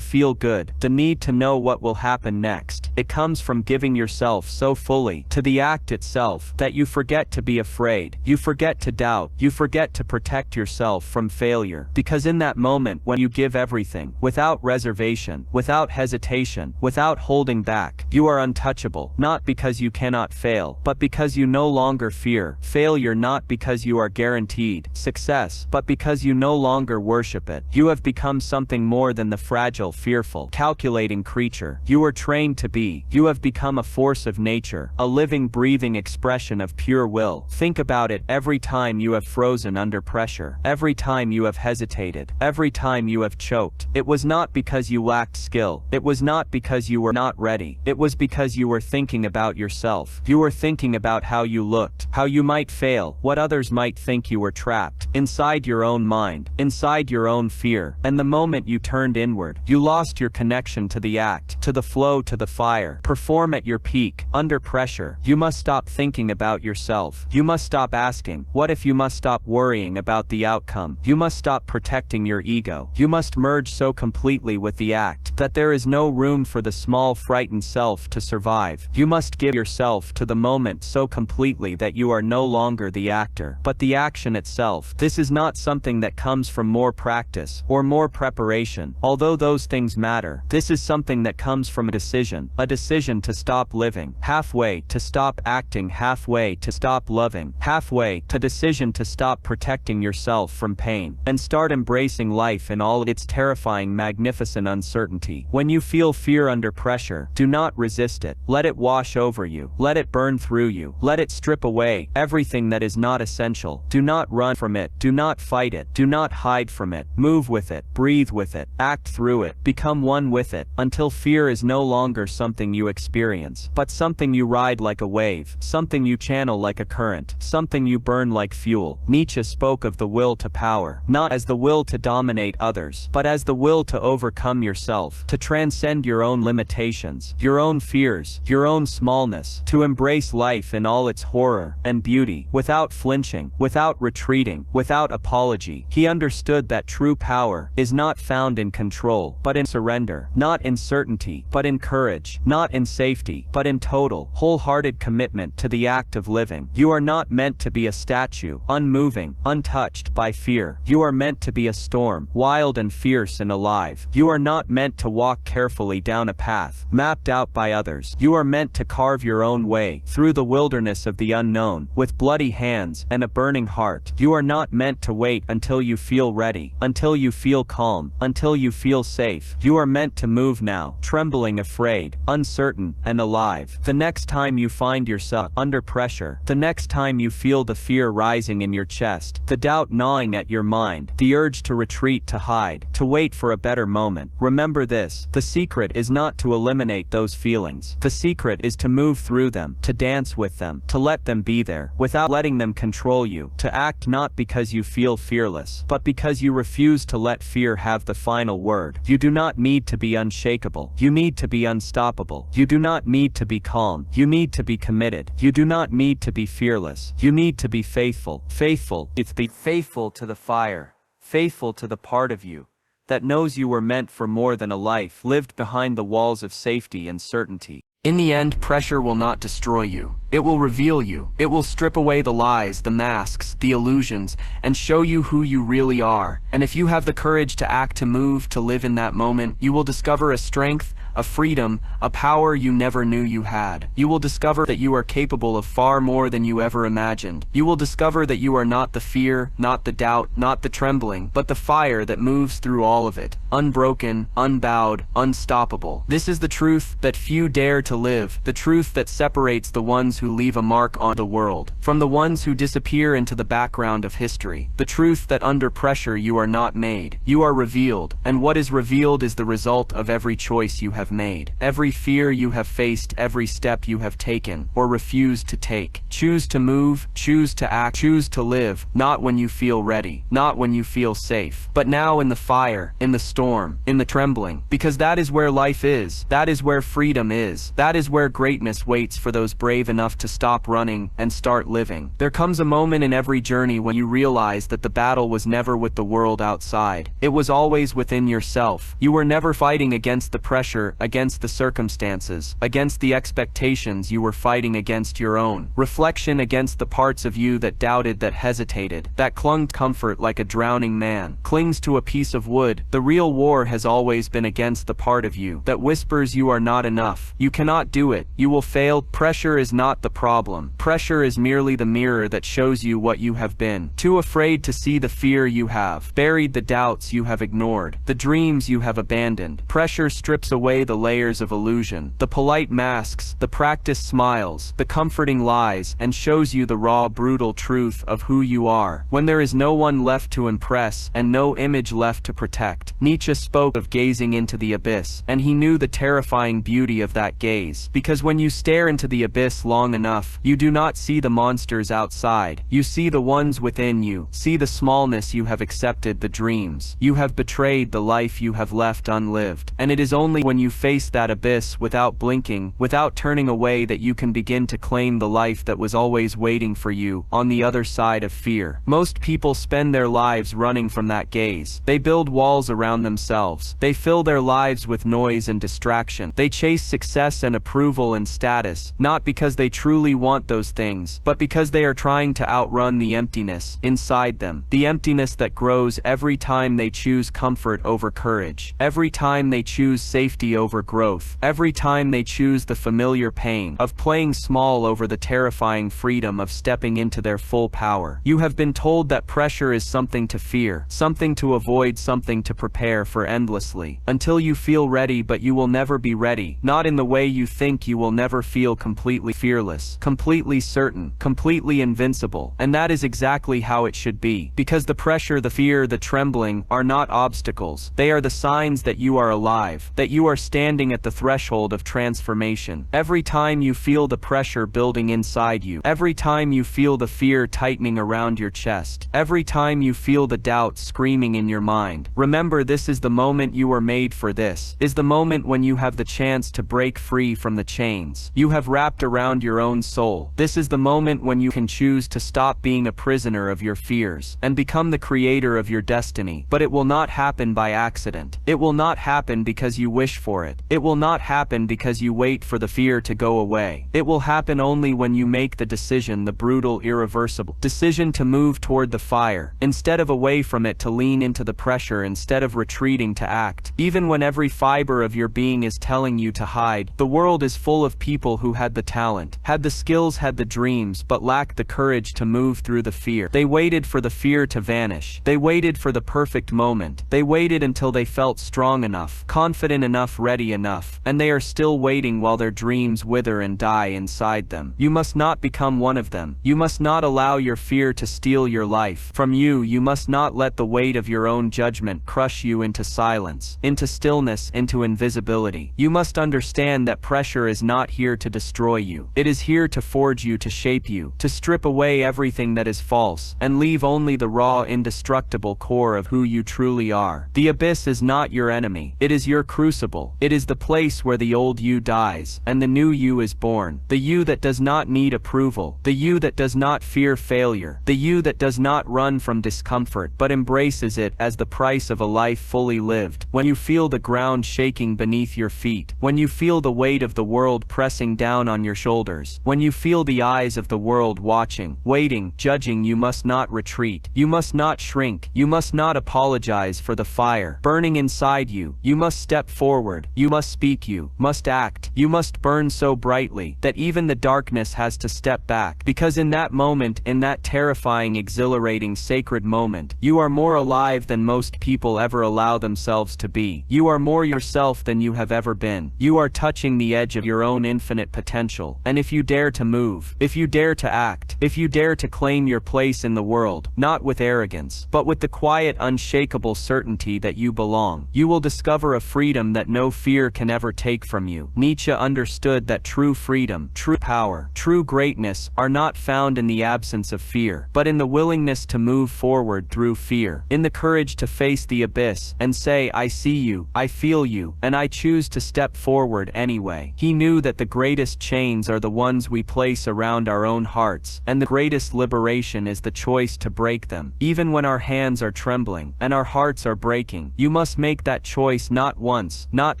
feel good, the need to know what will happen next. It comes from giving yourself so fully to the act itself that you forget to be afraid, you forget to doubt, you forget to protect yourself from failure. Because in that moment when you give everything, without reservation, without hesitation, without holding back, you are untouchable, not because you cannot fail, but because you no longer fear failure, not because you are guaranteed success, but because you no longer worship it. You have become something more than the fragile, fearful, calculating creature you were trained to be. You have become a force of nature, a living, breathing expression of pure will. Think about it. Every time you have frozen under pressure, every time you have hesitated, every time you have choked, it was not because you lacked skill, it was not because you were not ready, it was because you were thinking about yourself. You were thinking about how you looked, how you might fail, what others might think. You were trapped inside your own mind, inside your own fear, and the moment you turned inward, you lost your connection to the act, to the flow, to the fire. Perform at your peak, under pressure. You must stop thinking about yourself. You must stop asking, what if? You must stop worrying about the outcome. You must stop protecting your ego. You must merge so completely with the act that there is no room for the small, frightened self to survive. You must give yourself to the moment so completely that you are no longer the actor, but the action itself. This is not something that comes from more practice or more preparation, although those things matter. This is something that comes from a decision to stop living halfway, to stop acting halfway, to stop loving halfway, to decision to stop protecting yourself from pain, and start embracing life in all its terrifying, magnificent uncertainty. When you feel fear under pressure, do not resist it. Let it wash over you. Let it burn through you. Let it strip away everything that is not essential. Do not run from it. Do not fight it. Do not hide from it. Move with it. Breathe with it. Act through it. Become one with it, until fear is no longer something you experience, but something you ride like a wave, something you channel like a current, something you burn like fuel. Nietzsche spoke of the will to power, not as the will to dominate others, but as the will to overcome yourself, to transcend your own limitations, your own fears, your own smallness, to embrace life in all its horror and beauty, without flinching, without retreating, without apology. He understood that true power is not found in control, but in surrender, not in certainty, but in courage, not in safety, but in total, wholehearted commitment to the act of living. You are not meant to be a statue, unmoving, untouched by fear. You are meant to be a storm, wild and fierce and alive. You are not meant to walk carefully down a path mapped out by others. You are meant to carve your own way through the wilderness of the unknown, with bloody hands and a burning heart. You are not meant to wait until you feel ready, until you feel calm, until you feel safe. You are meant to move now, trembling, afraid, uncertain, and alive. The next time you find yourself under pressure, the next time you feel the fear rising in your chest, the doubt gnawing at your mind, the urge to retreat, to hide, to wait for a better moment, remember this: the secret is not to eliminate those feelings. The secret is to move through them, to dance with them, to let them be there, without letting them control you, to act not because you feel fearless, but because you refuse to let fear have the final word. You do not need to be unshakable. You need to be unstoppable. You do not need to be calm. You need to be committed. You do not need to be fearless. You need to be faithful. Faithful. It's be faithful to the fire, faithful to the part of you that knows you were meant for more than a life lived behind the walls of safety and certainty. In the end, pressure will not destroy you. It will reveal you. It will strip away the lies, the masks, the illusions, and show you who you really are. And if you have the courage to act, to move, to live in that moment, you will discover a strength, a freedom, a power you never knew you had. You will discover that you are capable of far more than you ever imagined. You will discover that you are not the fear, not the doubt, not the trembling, but the fire that moves through all of it, unbroken, unbowed, unstoppable. This is the truth that few dare to live, the truth that separates the ones who leave a mark on the world from the ones who disappear into the background of history, the truth that under pressure you are not made, you are revealed, and what is revealed is the result of every choice you have have made, every fear you have faced, every step you have taken, or refused to take. Choose to move, choose to act, choose to live, not when you feel ready, not when you feel safe, but now in the fire, in the storm, in the trembling, because that is where life is, that is where freedom is, that is where greatness waits for those brave enough to stop running and start living. There comes a moment in every journey when you realize that the battle was never with the world outside. It was always within yourself. You were never fighting against the pressure, against the circumstances, against the expectations. You were fighting against your own reflection, against the parts of you that doubted, that hesitated, that clung to comfort like a drowning man clings to a piece of wood. The real war has always been against the part of you that whispers you are not enough, you cannot do it, you will fail. Pressure is not the problem. Pressure is merely the mirror that shows you what you have been. Too afraid to see the fear you have buried, the doubts you have ignored, the dreams you have abandoned. Pressure strips away the layers of illusion, the polite masks, the practiced smiles, the comforting lies, and shows you the raw, brutal truth of who you are, when there is no one left to impress and no image left to protect. Nietzsche spoke of gazing into the abyss, and he knew the terrifying beauty of that gaze, because when you stare into the abyss long enough, you do not see the monsters outside, you see the ones within you, see the smallness you have accepted, the dreams you have betrayed, the life you have left unlived. And it is only when you face that abyss without blinking, without turning away, that you can begin to claim the life that was always waiting for you on the other side of fear. Most people spend their lives running from that gaze. They build walls around themselves. They fill their lives with noise and distraction. They chase success and approval and status, not because they truly want those things, but because they are trying to outrun the emptiness inside them. The emptiness that grows every time they choose comfort over courage, every time they choose safety over growth, every time they choose the familiar pain of playing small over the terrifying freedom of stepping into their full power. You have been told that pressure is something to fear, something to avoid, something to prepare for endlessly, until you feel ready, but you will never be ready, not in the way you think. You will never feel completely fearless, completely certain, completely invincible, and that is exactly how it should be, because the pressure, the fear, the trembling are not obstacles. They are the signs that you are alive, that you are standing at the threshold of transformation. Every time you feel the pressure building inside you, every time you feel the fear tightening around your chest, every time you feel the doubt screaming in your mind, remember, this is the moment you were made for. This is the moment when you have the chance to break free from the chains you have wrapped around your own soul. This is the moment when you can choose to stop being a prisoner of your fears and become the creator of your destiny. But it will not happen by accident. It will not happen because you wish for it. It will not happen because you wait for the fear to go away. It will happen only when you make the decision, the brutal, irreversible decision to move toward the fire, instead of away from it, to lean into the pressure instead of retreating, to act, even when every fiber of your being is telling you to hide. The world is full of people who had the talent, had the skills, had the dreams, but lacked the courage to move through the fear. They waited for the fear to vanish. They waited for the perfect moment. They waited until they felt strong enough, confident enough, ready enough, and they are still waiting while their dreams wither and die inside them. You must not become one of them. You must not allow your fear to steal your life from you. You must not let the weight of your own judgment crush you into silence, into stillness, into invisibility. You must understand that pressure is not here to destroy you. It is here to forge you, to shape you, to strip away everything that is false, and leave only the raw, indestructible core of who you truly are. The abyss is not your enemy. It is your crucible. It is the place where the old you dies, and the new you is born. The you that does not need approval. The you that does not fear failure. The you that does not run from discomfort, but embraces it as the price of a life fully lived. When you feel the ground shaking beneath your feet, when you feel the weight of the world pressing down on your shoulders, when you feel the eyes of the world watching, waiting, judging, you must not retreat. You must not shrink. You must not apologize for the fire burning inside you. You must step forward. You must speak. You must act. You must burn so brightly that even the darkness has to step back, because in that moment, in that terrifying, exhilarating, sacred moment, you are more alive than most people ever ever allow themselves to be. You are more yourself than you have ever been. You are touching the edge of your own infinite potential. And if you dare to move, if you dare to act, if you dare to claim your place in the world, not with arrogance, but with the quiet, unshakable certainty that you belong, you will discover a freedom that no fear can ever take from you. Nietzsche understood that true freedom, true power, true greatness are not found in the absence of fear, but in the willingness to move forward through fear, in the courage to face the abyss and say, I see you, I feel you, and I choose to step forward anyway. He knew that the greatest chains are the ones we place around our own hearts, and the greatest liberation is the choice to break them. Even when our hands are trembling and our hearts are breaking, you must make that choice not once, not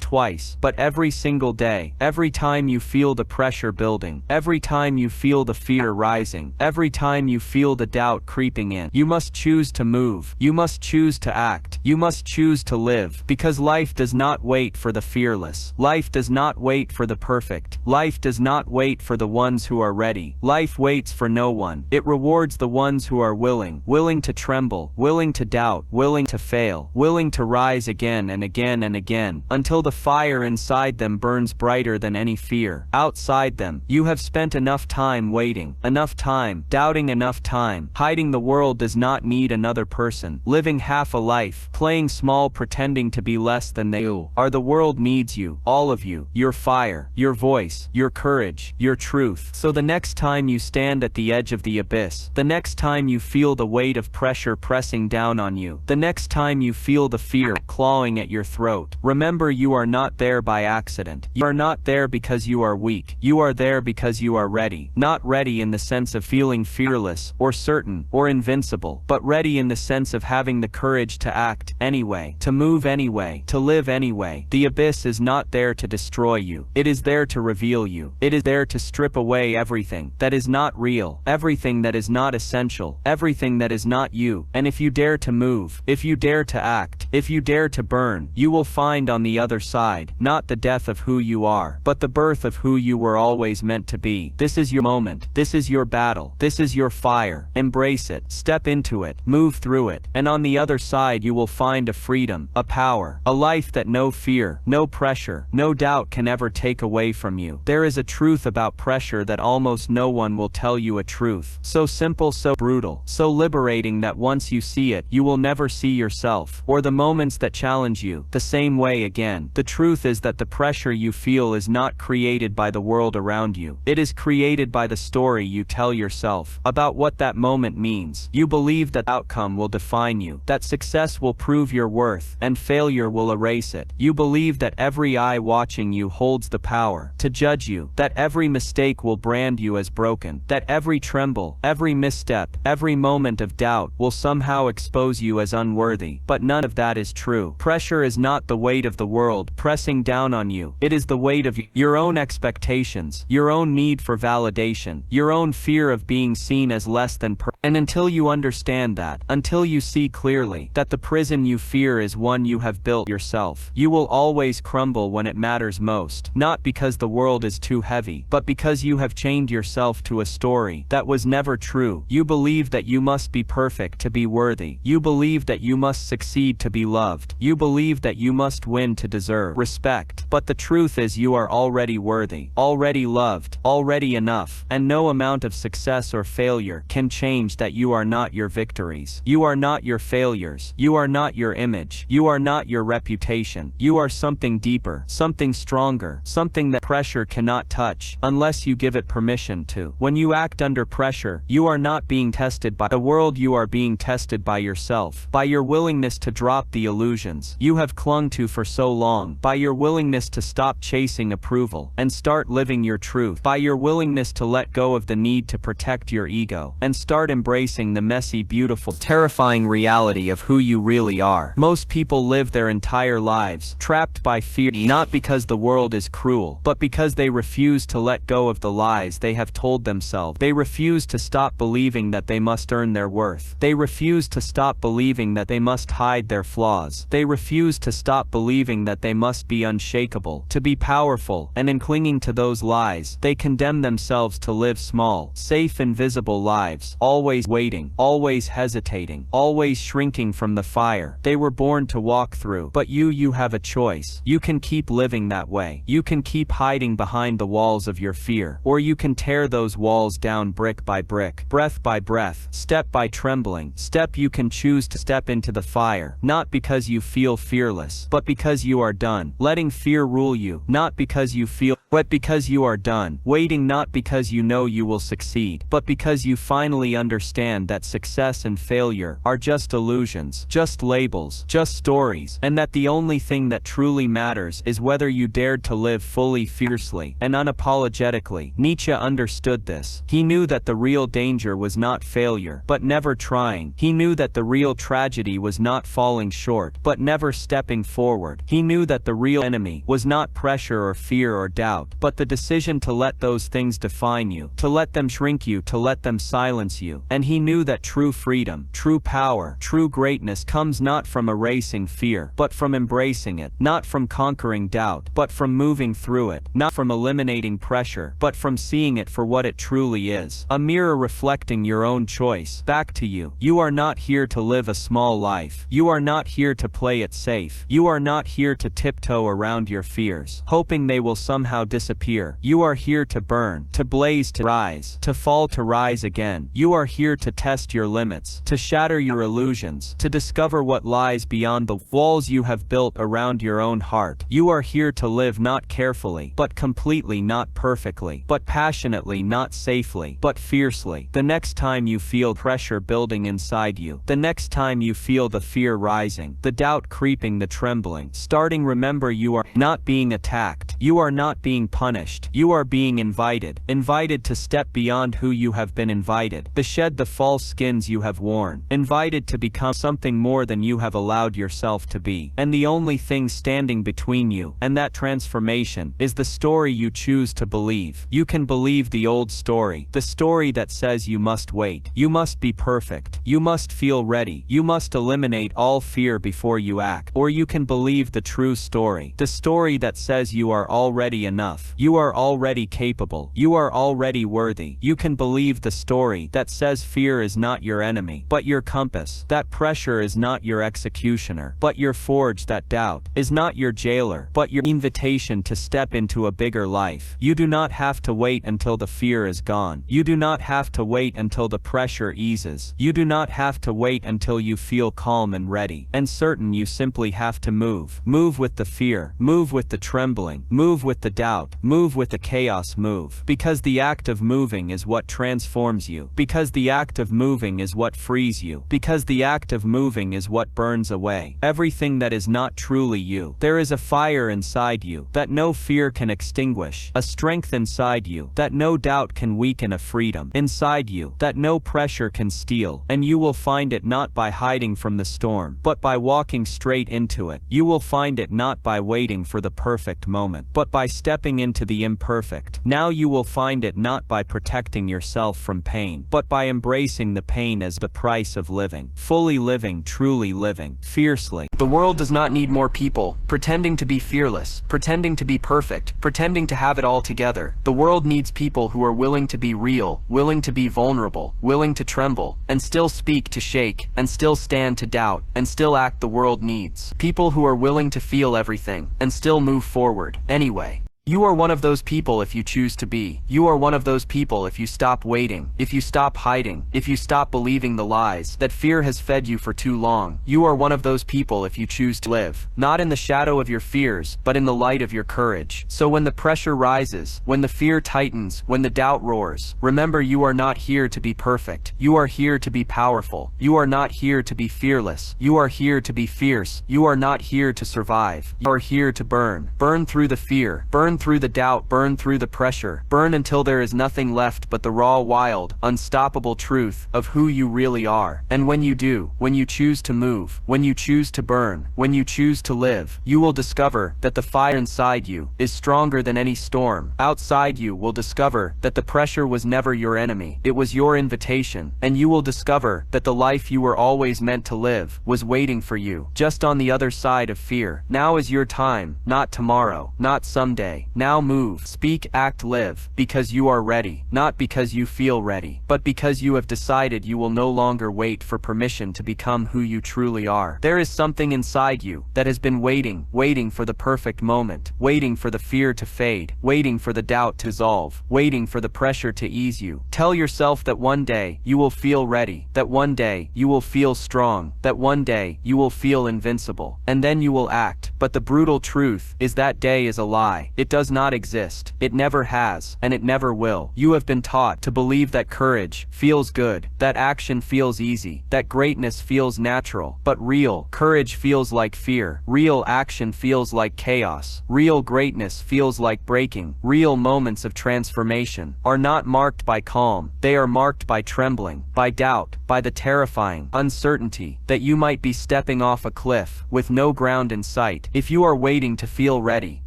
twice, but every single day. Every time you feel the pressure building, every time you feel the fear rising, every time you feel the doubt creeping in, you must choose to move. You must choose to act. You must choose to live, because life does not wait for the fearless. Life does not wait for the perfect. Life does not wait for the ones who are ready. Life waits for no one. It rewards the ones who are willing to tremble, willing to doubt, willing to fail, willing to rise again and again and again, until the fire inside them burns brighter than any fear outside them. You have spent enough time waiting, enough time doubting, enough time hiding. The world does not need another person living half a life, playing small, pretending to be less than they are. The world needs you, all of you, your fire, your voice, your courage, your truth. So the next time you stand at the edge of the abyss, the next time you feel the weight of pressure pressing down on you, the next time you feel the fear clawing at your throat, remember you are not there by accident. You are not there because you are weak. You are there because you are ready. Not ready in the sense of feeling fearless or certain or invincible, but ready in the sense of having the courage to act anyway, to move anyway, to live anyway. The abyss is not there to destroy you. It is there to reveal you. It is there to strip away everything that is not real, everything that is not essential, everything that is not you. And if you dare to move, if you dare to act, if you dare to burn, you will find on the other side, not the death of who you are, but the birth of who you were always meant to be. This is your moment. This is your battle. This is your fire. Embrace it. Step into it. Move through it. And on the other side you will find a freedom, a power, a life that no fear, no pressure, no doubt can ever take away from you. There is a truth about pressure that almost no one will tell you, a truth so simple, so brutal, so liberating that once you see it, you will never see yourself, or the moments that challenge you, the same way again. The truth is that the pressure you feel is not created by the world around you. It is created by the story you tell yourself about what that moment means. You believe that outcome will define you, that success will prove your worth, and failure will erase it. You believe that every eye watching you holds the power to judge you, that every mistake will brand you as broken, that every tremble, every misstep, every moment of doubt will somehow expose you as unworthy. But none of that is true. Pressure is not the weight of the world pressing down on you. It is the weight of your own expectations, your own need for validation, your own fear of being seen as less than perfect. And until you understand that, until you see clearly that the prison you fear is one you have built yourself, you will always crumble when it matters most. Not because the world is too heavy, but because you have chained yourself to a story that was never true. You believe that you must be perfect to be worthy. You believe that you must succeed to be loved. You believe that you must win to deserve respect. But the truth is you are already worthy, already loved, already enough, and no amount of success or failure can change that. You are not your victories. You are not your failures. You are not your image. You are not your reputation. You are something deeper, something stronger, something that pressure cannot touch unless you give it permission to. When you act under pressure, you are not being tested by the world. You are being tested by yourself, by your willingness to drop the illusions you have clung to for so long, by your willingness to stop chasing approval and start living your truth, by your willingness to let go of the need to protect your ego and start embracing the messy, beautiful, terrifying reality of who you really are. Most people live their entire lives trapped by fear, not because the world is cruel, but because they refuse to let go of the lies they have told themselves. They refuse to stop believing that they must earn their worth. They refuse to stop believing that they must hide their flaws. flaws. They refuse to stop believing that they must be unshakable, to be powerful, and in clinging to those lies, they condemn themselves to live small, safe, invisible lives, always waiting, always hesitating, always shrinking from the fire they were born to walk through. But you have a choice. You can keep living that way. You can keep hiding behind the walls of your fear, or you can tear those walls down brick by brick, breath by breath, step by trembling step. You can choose to step into the fire, not because you feel fearless, but because you are done letting fear rule you, not because you feel, but because you are done waiting, not because you know you will succeed, but because you finally understand that success and failure are just illusions, just labels, just stories, and that the only thing that truly matters is whether you dared to live fully, fiercely, and unapologetically. Nietzsche understood this. He knew that the real danger was not failure, but never trying. He knew that the real tragedy was not falling short, but never stepping forward. He knew that the real enemy was not pressure or fear or doubt, but the decision to let those things define you, to let them shrink you, to let them silence you. And he knew that true freedom, true power, true greatness comes not from erasing fear, but from embracing it, not from conquering doubt, but from moving through it, not from eliminating pressure, but from seeing it for what it truly is, a mirror reflecting your own choice back to you. You are not here to live a small life. You are not here to play it safe. You are not here to tiptoe around your fears, hoping they will somehow disappear. You are here to burn, to blaze, to rise, to fall, to rise again. You are here to test your limits, to shatter your illusions, to discover what lies beyond the walls you have built around your own heart. You are here to live not carefully, but completely, not perfectly, but passionately, not safely, but fiercely. The next time you feel pressure building inside you, the next time you feel the fear rising, the doubt creeping, the trembling starting, remember you are not being attacked. You are not being punished. You are being invited to step beyond who you have been invited, to shed the false skins you have worn, invited to become something more than you have allowed yourself to be. And the only thing standing between you and that transformation is the story you choose to believe. You can believe the old story, the story that says you must wait, you must be perfect, you must feel ready, you must eliminate all fear before you act. Or you can believe the true story, the story that says you are already enough, you are already capable, you are already worthy. You can believe the story that says fear is not your enemy, but your compass, that pressure is not your executioner, but your forge, that doubt is not your jailer, but your invitation to step into a bigger life. You do not have to wait until the fear is gone. You do not have to wait until the pressure eases. You do not have to wait until you feel calm and ready and certain. You simply have to move. Move with the fear, move with the trembling, move with the doubt, move with the chaos. Move because the act of moving is what transforms you, because the act of moving is what frees you, because the act of moving is what burns away everything that is not truly you. There is a fire inside you that no fear can extinguish, a strength inside you that no doubt can weaken, a freedom inside you that no pressure can steal. And you will find it not by hiding from the storm, but by walking straight into it. You will find it not by waiting for the perfect moment, but by stepping into the imperfect. Now you will find it not by protecting yourself from pain, but by embracing the pain as the price of living, fully living, truly living, fiercely. The world does not need more people pretending to be fearless, pretending to be perfect, pretending to have it all together. The world needs people who are willing to be real, willing to be vulnerable, willing to tremble, and still speak, to shake, and still stand, to doubt, and still act. The world needs people who are willing to feel everything and still move forward anyway. You are one of those people if you choose to be. You are one of those people if you stop waiting, if you stop hiding, if you stop believing the lies that fear has fed you for too long. You are one of those people if you choose to live, not in the shadow of your fears, but in the light of your courage. So when the pressure rises, when the fear tightens, when the doubt roars, remember you are not here to be perfect. You are here to be powerful. You are not here to be fearless. You are here to be fierce. You are not here to survive. You are here to burn. Burn through the fear. Burn through the doubt, burn through the pressure, burn until there is nothing left but the raw, wild, unstoppable truth of who you really are. And when you do, when you choose to move, when you choose to burn, when you choose to live, you will discover that the fire inside you is stronger than any storm outside. You will discover that the pressure was never your enemy, it was your invitation, and you will discover that the life you were always meant to live was waiting for you, just on the other side of fear. Now is your time, not tomorrow, not someday. Now move, speak, act, live, because you are ready, not because you feel ready, but because you have decided you will no longer wait for permission to become who you truly are. There is something inside you that has been waiting for the perfect moment, waiting for the fear to fade, waiting for the doubt to dissolve, waiting for the pressure to ease you. Tell yourself that one day you will feel ready, that one day you will feel strong, that one day you will feel invincible, and then you will act. But the brutal truth is that day is a lie. It does not exist. It never has, and it never will. You have been taught to believe that courage feels good, that action feels easy, that greatness feels natural, but real courage feels like fear. Real action feels like chaos. Real greatness feels like breaking. Real moments of transformation are not marked by calm. They are marked by trembling, by doubt, by the terrifying uncertainty that you might be stepping off a cliff with no ground in sight. If you are waiting to feel ready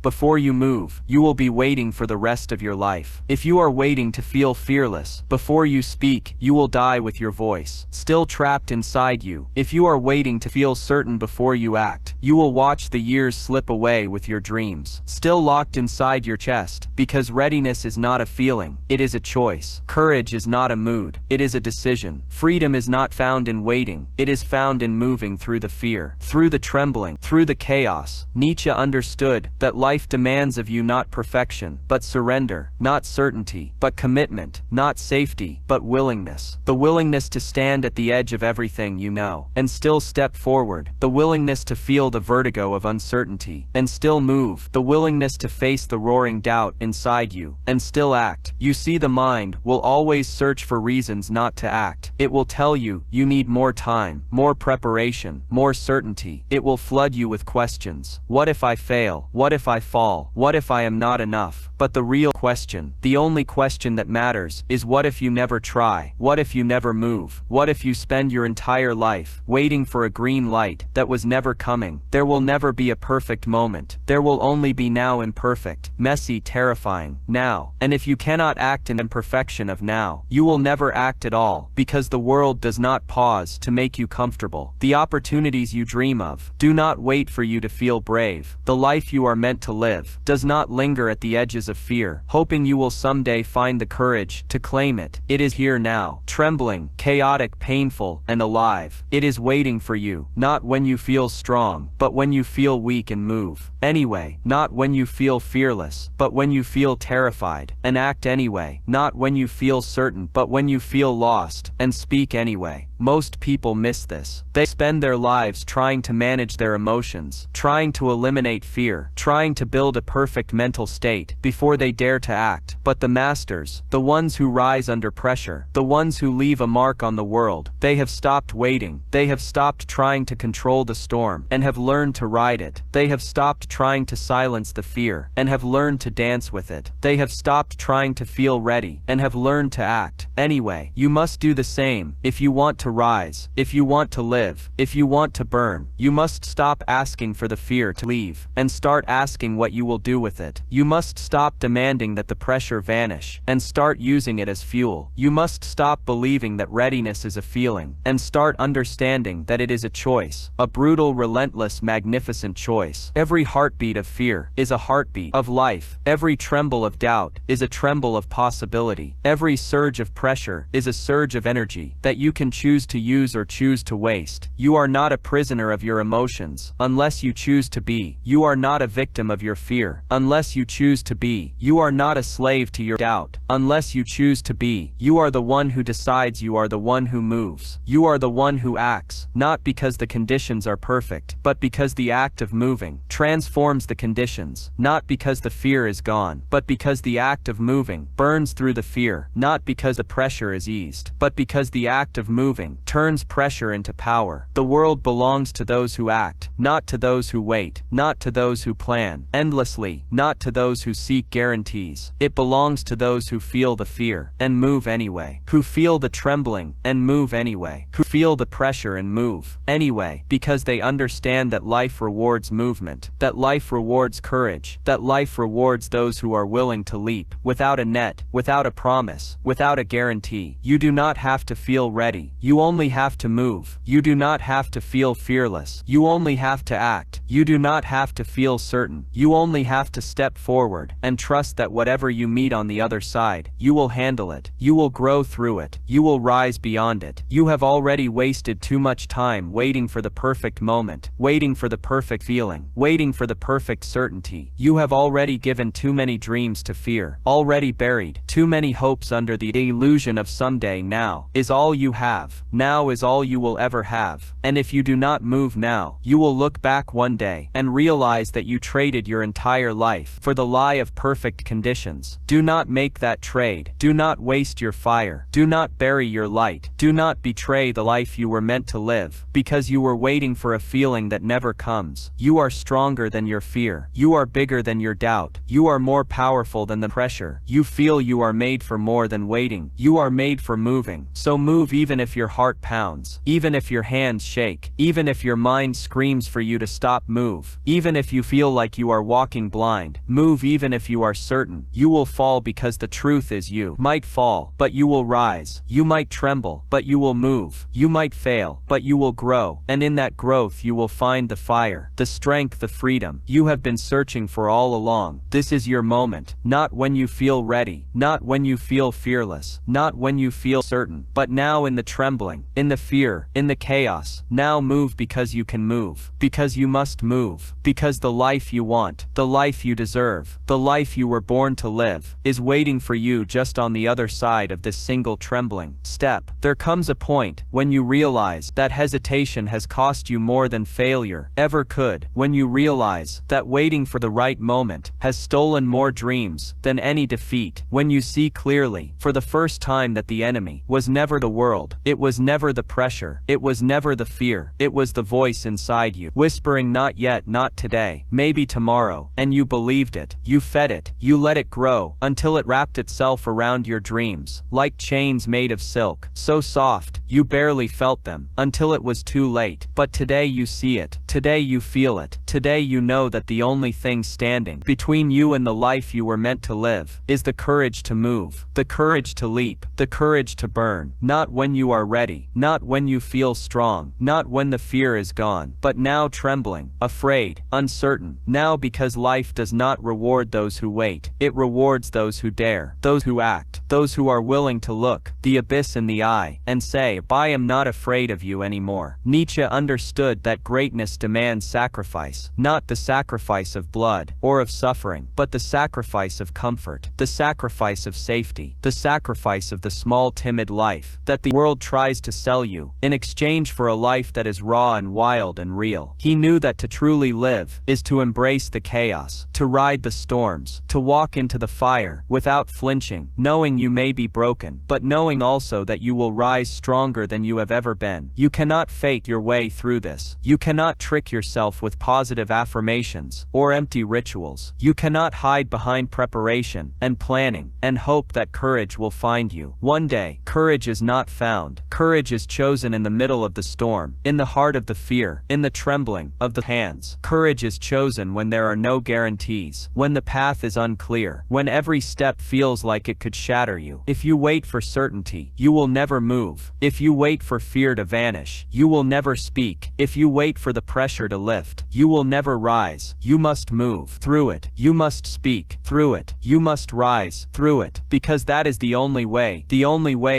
before you move, you will be waiting for the rest of your life. If you are waiting to feel fearless before you speak, you will die with your voice still trapped inside you. If you are waiting to feel certain before you act, you will watch the years slip away with your dreams still locked inside your chest, because readiness is not a feeling, it is a choice. Courage is not a mood, it is a decision. Freedom is not found in waiting, it is found in moving through the fear, through the trembling, through the chaos. Nietzsche understood that life demands of you not perfection, but surrender, not certainty, but commitment, not safety, but willingness. The willingness to stand at the edge of everything you know, and still step forward. The willingness to feel the vertigo of uncertainty, and still move. The willingness to face the roaring doubt inside you, and still act. You see, the mind will always search for reasons not to act. It will tell you you need more time, more preparation, more certainty. It will flood you with questions. What if I fail? What if I fall? What if I am not enough? But the real question, the only question that matters, is what if you never try? What if you never move? What if you spend your entire life waiting for a green light that was never coming? There will never be a perfect moment. There will only be now, imperfect, messy, terrifying now. And if you cannot act in imperfection of now, you will never act at all, because the world does not pause to make you comfortable. The opportunities you dream of do not wait for you to feel brave. The life you are meant to live does not linger at the edges of fear, hoping you will someday find the courage to claim it. It is here now, trembling, chaotic, painful, and alive. It is waiting for you, not when you feel strong, but when you feel weak and move anyway, not when you feel fearless, but when you feel terrified, and act anyway, not when you feel certain, but when you feel lost, and speak anyway. Most people miss this. They spend their lives trying to manage their emotions, trying to eliminate fear, trying to build a perfect mental state before they dare to act. But the masters, the ones who rise under pressure, the ones who leave a mark on the world, they have stopped waiting. They have stopped trying to control the storm, and have learned to ride it. They have stopped trying to silence the fear, and have learned to dance with it. They have stopped trying to feel ready, and have learned to act anyway. You must do the same if you want to rise, if you want to live, if you want to burn. You must stop asking for the fear to leave, and start asking what you will do with it. You must stop demanding that the pressure vanish, and start using it as fuel. You must stop believing that readiness is a feeling, and start understanding that it is a choice, a brutal, relentless, magnificent choice. Every heartbeat of fear is a heartbeat of life. Every tremble of doubt is a tremble of possibility. Every surge of pressure is a surge of energy that you can choose to use or choose to waste. You are not a prisoner of your emotions unless you choose to be. You are not a victim of your fear unless you choose to be. You are not a slave to your doubt unless you choose to be. You are the one who decides. You are the one who moves. You are the one who acts, not because the conditions are perfect, but because the act of moving transforms the conditions, not because the fear is gone, but because the act of moving burns through the fear, not because the pressure is eased, but because the act of moving moving, turns pressure into power. The world belongs to those who act, not to those who wait, not to those who plan endlessly, not to those who seek guarantees. It belongs to those who feel the fear and move anyway, who feel the trembling and move anyway, who feel the pressure and move anyway, because they understand that life rewards movement, that life rewards courage, that life rewards those who are willing to leap, without a net, without a promise, without a guarantee. You do not have to feel ready, you only have to move. You do not have to feel fearless, you only have to act. You do not have to feel certain, you only have to step forward, and trust that whatever you meet on the other side, you will handle it, you will grow through it, you will rise beyond it. You have already wasted too much time waiting for the perfect moment, waiting for the perfect feeling, waiting for the perfect certainty. You have already given too many dreams to fear, already buried too many hopes under the illusion of someday. Now is all you have, now is all you will ever have, and if you do not move now, you will look back one day and realize that you traded your entire life for the lie of perfect conditions. Do not make that trade, do not waste your fire, do not bury your light, do not betray the life you were meant to live, because you were waiting for a feeling that never comes. You are stronger than your fear, you are bigger than your doubt, you are more powerful than the pressure. You feel you are made for more than waiting, you are made for moving. So move even if your heart pounds, even if your hands shake, even if your mind screams for you to stop. Move even if you feel like you are walking blind. Move even if you are certain you will fall, because the truth is you might fall, but you will rise. You might tremble, but you will move. You might fail, but you will grow, and in that growth you will find the fire, the strength, the freedom you have been searching for all along. This is your moment, not when you feel ready, not when you feel fearless, not when you feel certain, but now, in the trembling, in the fear, in the chaos. Now move, because you can move, because you must move, because the life you want, the life you deserve, the life you were born to live, is waiting for you just on the other side of this single trembling step. There comes a point when you realize that hesitation has cost you more than failure ever could, when you realize that waiting for the right moment has stolen more dreams than any defeat, when you see clearly for the first time that the enemy was never the world, it was never the pressure, it was never the fear, it was the voice inside you, whispering not yet, not today, maybe tomorrow, and you believed it, you fed it, you let it grow, until it wrapped itself around your dreams, like chains made of silk, so soft, you barely felt them, until it was too late. But today you see it, today you feel it, today you know that the only thing standing between you and the life you were meant to live is the courage to move, the courage to leap, the courage to burn, not when you are ready, not when you feel strong, not when the fear is gone, but now, trembling, afraid, uncertain, now, because life does not reward those who wait, it rewards those who dare, those who act, those who are willing to look the abyss in the eye and say, I am not afraid of you anymore. Nietzsche understood that greatness demands sacrifice, not the sacrifice of blood or of suffering, but the sacrifice of comfort, the sacrifice of safety, the sacrifice of the small timid life that the world tries to sell you in exchange for a life that is raw and wild and real. He knew that to truly live is to embrace the chaos, to ride the storms, to walk into the fire without flinching, knowing you may be broken, but knowing also that you will rise stronger than you have ever been. You cannot fake your way through this. You cannot trick yourself with positive affirmations or empty rituals. You cannot hide behind preparation and planning and hope that courage will find you. One day, courage is not found. Courage is chosen in the middle of the storm, in the heart of the fear, in the trembling of the hands. Courage is chosen when there are no guarantees, when the path is unclear, when every step feels like it could shatter you. If you wait for certainty, you will never move. If you wait for fear to vanish, you will never speak. If you wait for the pressure to lift, you will never rise. You must move through it. You must speak through it. You must rise through it, because that is the only way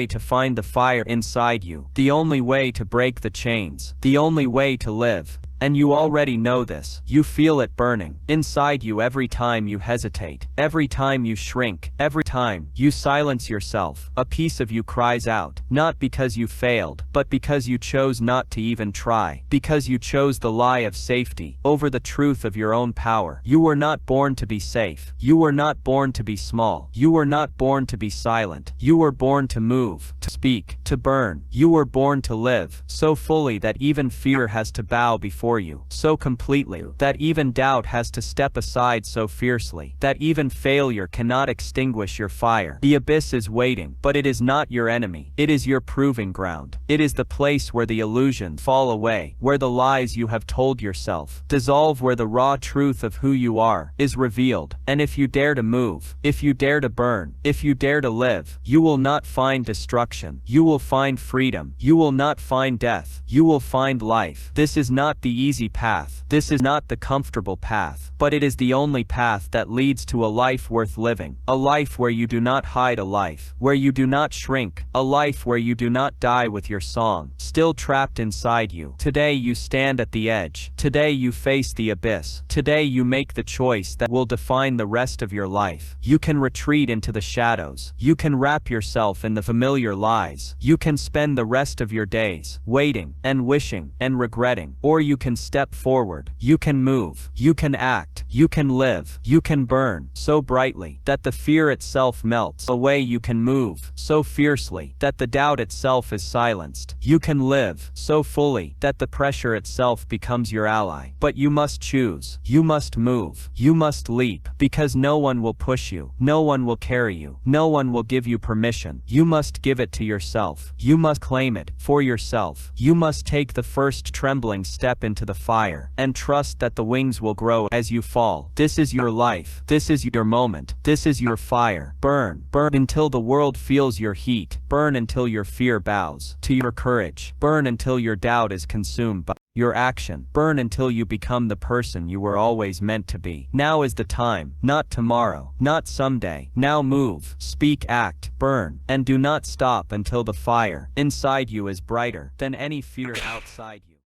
to find the fire inside you, the only way to break the chains, the only way to live. And you already know this. You feel it burning inside you every time you hesitate, every time you shrink, every time you silence yourself. A piece of you cries out, not because you failed, but because you chose not to even try, because you chose the lie of safety over the truth of your own power. You were not born to be safe. You were not born to be small. You were not born to be silent. You were born to move, to speak, to burn. You were born to live, so fully that even fear has to bow before you, so completely, that even doubt has to step aside so fiercely, that even failure cannot extinguish your fire. The abyss is waiting, but it is not your enemy. It is your proving ground. It is the place where the illusions fall away, where the lies you have told yourself dissolve, where the raw truth of who you are is revealed. And if you dare to move, if you dare to burn, if you dare to live, you will not find destruction. You will find freedom. You will not find death. You will find life. This is not the easy path. This is not the comfortable path, but it is the only path that leads to a life worth living, a life where you do not hide, a life where you do not shrink, a life where you do not die with your song still trapped inside you. Today you stand at the edge. Today you face the abyss. Today you make the choice that will define the rest of your life. You can retreat into the shadows. You can wrap yourself in the familiar lies. You can spend the rest of your days waiting and wishing and regretting, or you can step forward. You can move. You can act. You can live. You can burn so brightly that the fear itself melts away. You can move so fiercely that the doubt itself is silenced. You can live so fully that the pressure itself becomes your ally. But you must choose. You must move. You must leap, because no one will push you. No one will carry you. No one will give you permission. You must give it to yourself. You must claim it for yourself. You must take the first trembling step into the fire and trust that the wings will grow as you fall. This is your life. This is your moment. This is your fire. Burn. Burn until the world feels your heat. Burn until your fear bows to your courage. Burn until your doubt is consumed by your action. Burn until you become the person you were always meant to be. Now is the time, not tomorrow, not someday. Now move, speak, act, burn, and do not stop until the fire inside you is brighter than any fear outside you.